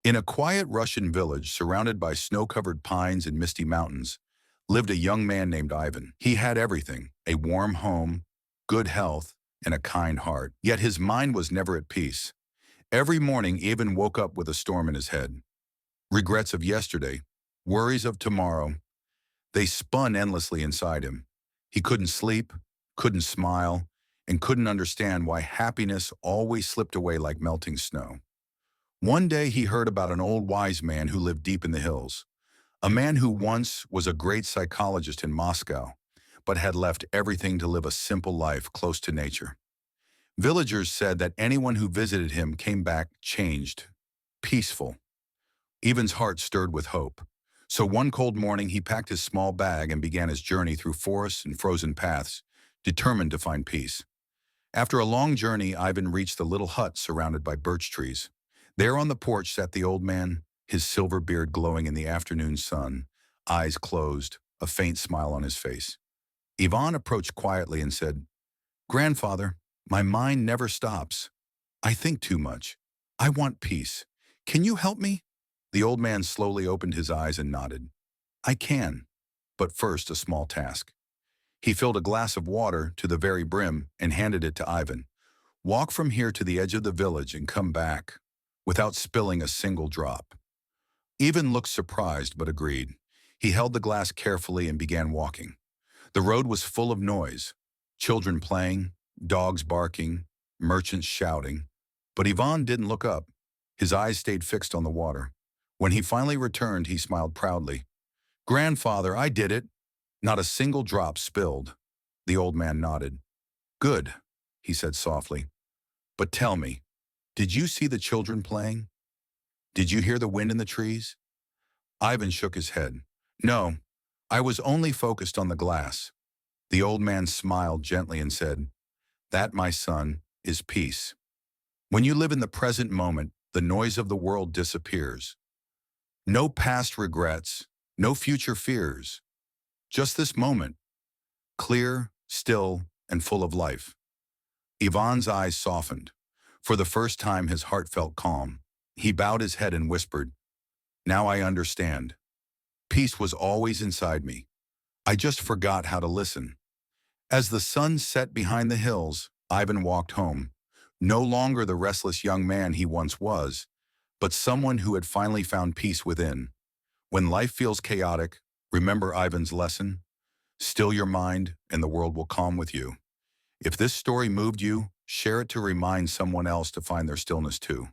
In a quiet Russian village surrounded by snow-covered pines and misty mountains, lived a young man named Ivan. He had everything, a warm home, good health, and a kind heart. Yet his mind was never at peace. Every morning, Ivan woke up with a storm in his head. Regrets of yesterday, worries of tomorrow, they spun endlessly inside him. He couldn't sleep, couldn't smile, and couldn't understand why happiness always slipped away like melting snow. One day he heard about an old wise man who lived deep in the hills, a man who once was a great psychologist in Moscow, but had left everything to live a simple life close to nature. Villagers said that anyone who visited him came back changed, peaceful. Ivan's heart stirred with hope. So one cold morning he packed his small bag and began his journey through forests and frozen paths, determined to find peace. After a long journey, Ivan reached the little hut surrounded by birch trees. There on the porch sat the old man, his silver beard glowing in the afternoon sun, eyes closed, a faint smile on his face. Ivan approached quietly and said, "Grandfather, my mind never stops. I think too much. I want peace. Can you help me?" The old man slowly opened his eyes and nodded. "I can, but first a small task." He filled a glass of water to the very brim and handed it to Ivan. "Walk from here to the edge of the village and come back, without spilling a single drop." Ivan looked surprised but agreed. He held the glass carefully and began walking. The road was full of noise, children playing, dogs barking, merchants shouting. But Ivan didn't look up. His eyes stayed fixed on the water. When he finally returned, he smiled proudly. "Grandfather, I did it. Not a single drop spilled." The old man nodded. "Good," he said softly. "But tell me, did you see the children playing? Did you hear the wind in the trees?" Ivan shook his head. "No, I was only focused on the glass." The old man smiled gently and said, "That, my son, is peace. When you live in the present moment, the noise of the world disappears. No past regrets, no future fears. Just this moment, clear, still, and full of life." Ivan's eyes softened. For the first time, his heart felt calm. He bowed his head and whispered, "Now I understand. Peace was always inside me. I just forgot how to listen." As the sun set behind the hills, Ivan walked home, no longer the restless young man he once was, but someone who had finally found peace within. When life feels chaotic, remember Ivan's lesson. Still your mind, and the world will calm with you. If this story moved you, share it to remind someone else to find their stillness too.